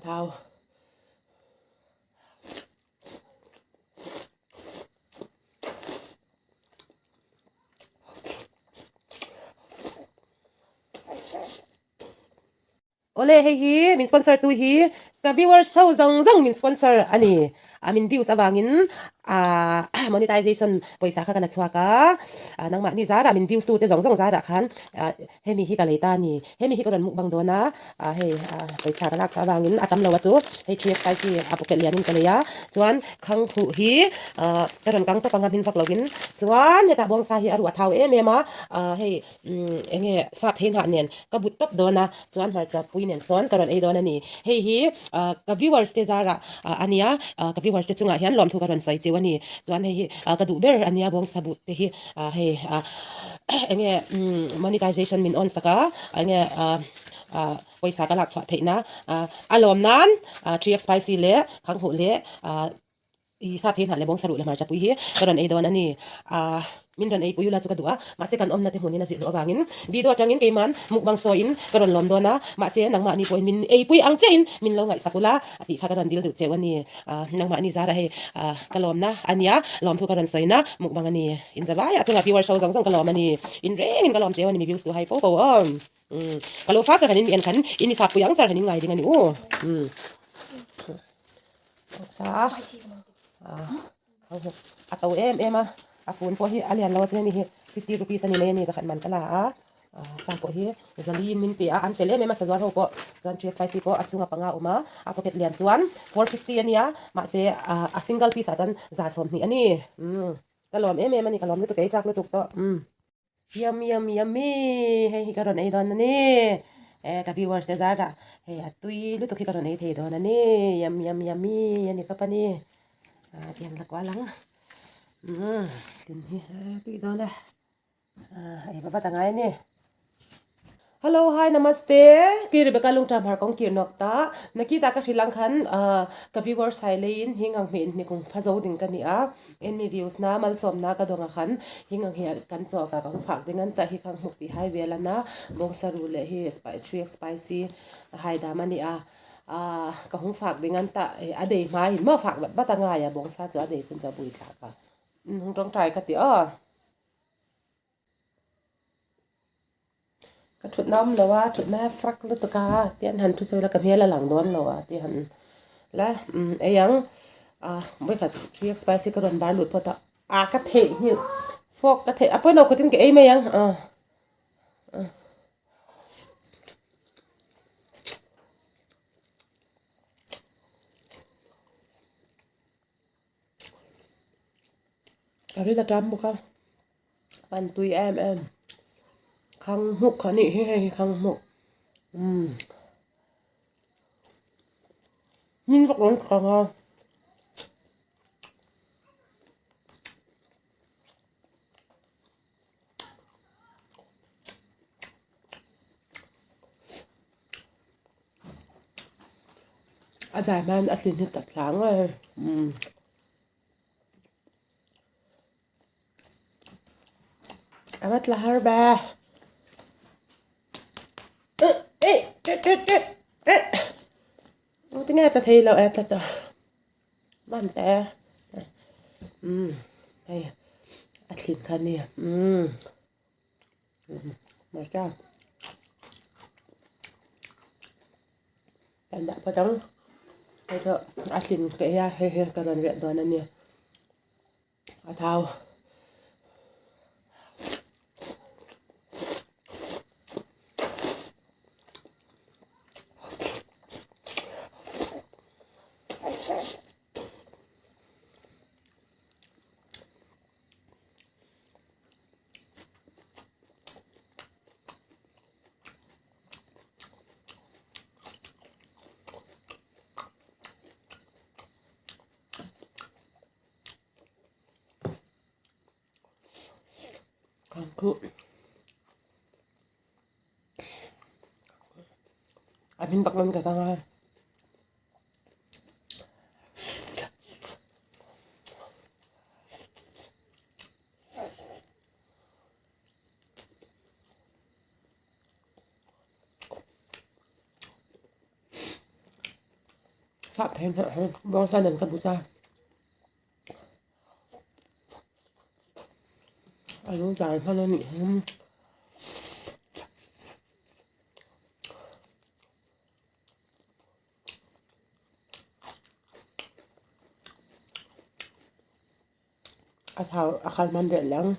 เท้าโอเล่ให้ฮีมินสปอนเซอร์ตัวฮีกับวิวเวอร์เซาจังมินสปอนเซอร์อันนี้มินวิวสว่างอินmonetization บริษัทกันนักสวากนังมานี่ซาดามินวิวสตูเตจังซาดาคันให้มีฮีกะเลยตานี่ให้มีฮีกะรันมุกบังโดนะให้บริษัทกันนักสว่างอินตัมเลวจูให้เทียบไปสิโปเกเลียนินกันเลยะส่วนขังผู้ฮีกระรันกังตะปังหินฟักลกินส่วนเหตุบองสาฮีอรุอทาวเอเมมาให้เองสักเห็นหันเนียนกบุตรโดนะส่วนหัวจะปุยเนียนส่วนกระรันเอโดนะนี่ให้ฮีกับวิวเวอร์สเตซาระอันนี้กับวิวเวอร์สเตจุงะเห็นลอมทุกกระรันใส่เจวันนี้ส่วนให้กระดูเบอร์อันนี้บองสบุตรให้ให้เองmonetization มินออนสักเองบริษัทกลักสวัสดิ์นะอารมณ์นั้น3x spicy เละขังหูเละอีทราบเห็นหันเลยบองสรุปเลยมาจากปุยฮีกระรันเอโดนะนี่มินรันเอปุยยูลาจุกตัวมาเสกันอมนาเตหุนี่นะสิโลบางินวิดีโอจังอินเกมันมุกบางโซอินกระรันลอมโดนะมาเสนังมานี่ปุยมินเอปุยอังเจนมินเราไงสักุละติข้ากระรันดิลดุเจวันนี้นังมานี่ซาได้กระลอมนะอันนี้ลอมทุกกระรันใส่นะมุกบางอันนี้อินจะว่าอยากจะพี่ว่าโชว์จังกระลอมอันนี้อินเร่งกระลอมเจวันนี้มีวิวส์ตัวไฮโฟกัสกระโลฟ้าจะกันอินเอ็นขันอินฝากปุยอังจะกันอินไงดิ่งอันนี้โอ้ซาเขาตัวเอ็มฟูนพอฮีอะไรเราจะนี่50 rupees อันนี้เลยนี่จะขัดมันตลาดสามพอฮีจะลีนมินเปียอันเฟลเล่ไม่มาสะดวกเขาก็จวนเชียร์สไปซี่ก็อัดซุงปังอาอุมาพอเก็ตเลียนจวน450อันนี้มาเสียsingle piece อาจารย์จ่ายส่วนนี้อันนี้กระหล่อมมันนี่กระหล่อมรู้ตัวเกย์จากรู้ตัวต่อยำเฮ้ยกระโดดไอ้ดอนนี่กับวิวเวอร์สจะจ้าเฮ้ยตุยรู้ตัวกระโดดไอ้เทดอนนี่ยำยันนี่ก็ปะนี่เตียนละกว่าหลังกินที่ตุยดอนเลยไอ้บ้าตั้งไงนี่ Hello, hi, namaste. Ki Rebecca Lungtam har kong kir nokta. Nakita ka Sri Lankan ka viewers highline hingang min ni kung fazo ding kania. En mi views na malsom na ka donga kan hingang hi kan cho ka kong fak dingan ta hi kang mukti hai vela na bong sarule hi spicy hai da mani ka hong fak dingan ta ade ma hin ma fak ba ta nga ya bong sa cho ade chun cha bui tha ka. Hong tong try ka tiก็ชุดน้ำแล้วว่าชุดแม่ฟรักลุตกาเตียนหันทุกสิ่งแล้วกับเฮียละหลังโดนแล้วว่าเตียนและไอ้ยังไม่ขัดทรีสไปซี่ก็โดนบาร์หลุดพอต่อกระเทยหิวฟอกกระเทยเพื่อนเราก็ทิ้งกับไอ้ไม่ยังอะไรจะจำบุกครับปันตุยแอมขังหกขันนี่ให้ขังหกมินตกลงขังอาจารย์มันอัศวินตัดหลังเลยอาวัตละฮาร์บาที่ง่ายจะเทเราแอดแต่บ้านแต่ไอ้อัดสินคันเนี่ยมาจ้ากันดะพอจังไอ้เถอะอัดสินก็ยาให้กันเรียนตอนนั้นเนี่ยเอาเท้าคืออันนี้ปักมันกับตังไง 사태 뭐 사는 거 보자. 아유 잘 사느니. 아칼 만들랑.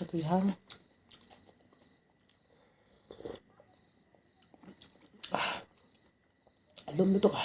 저도 향. 너무 뜨거워.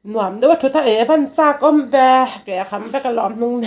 Nuam det var tutta även sak om bä. Jag kan bäcka lam någon.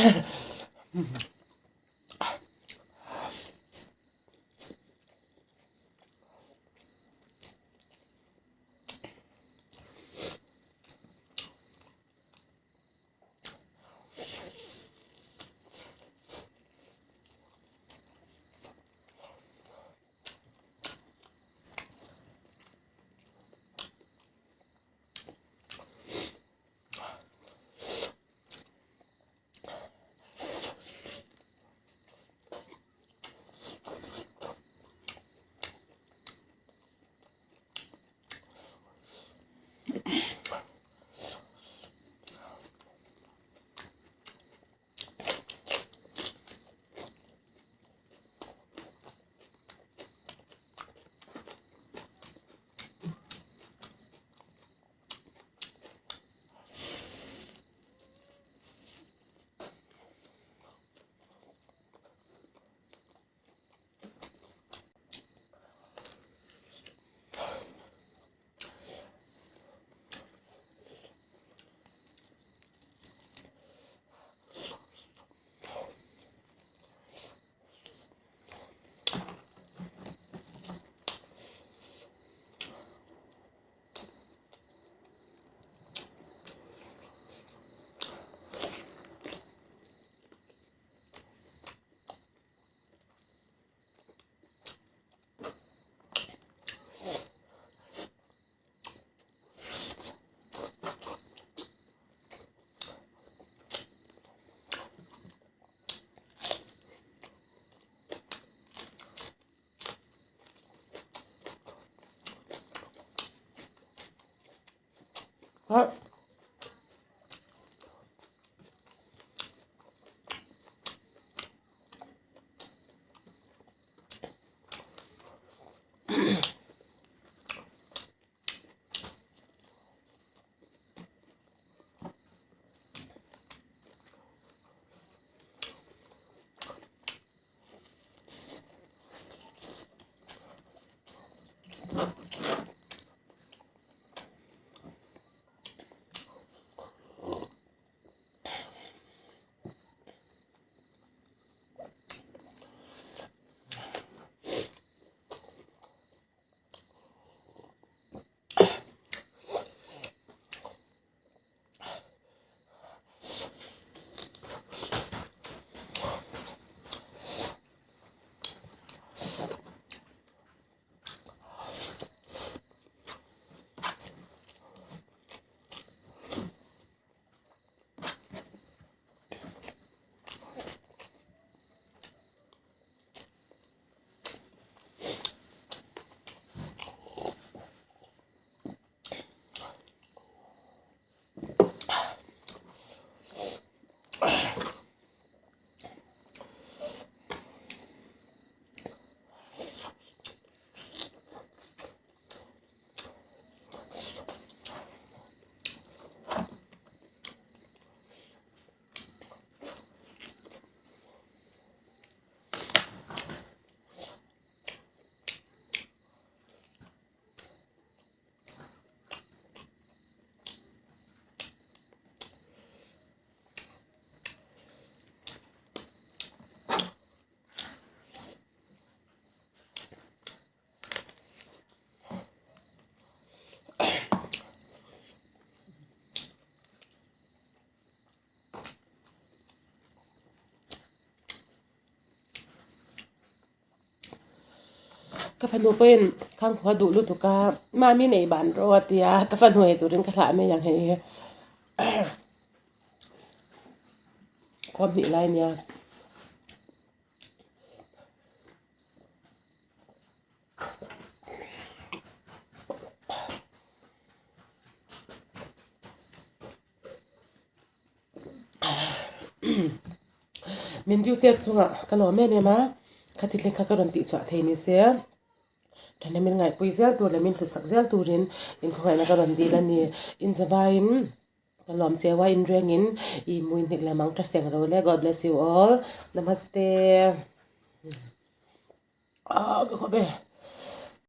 ka fanu pen khang khwa du lu tu ka ma mi nei ban ro tia ka fanu e tu rin ka thla me yang he khom ni lai nia min diu se chunga ka lo me ma ka ti tlen ka ka ron ti chwa the ni se thane min ngai pui zel tur le min thu sak zel turin in ko ngai na ka ron di la ni in zabain ka lom chewa in rengin I muin hnik lamang tra seng ro le god bless you all namaste ka khobe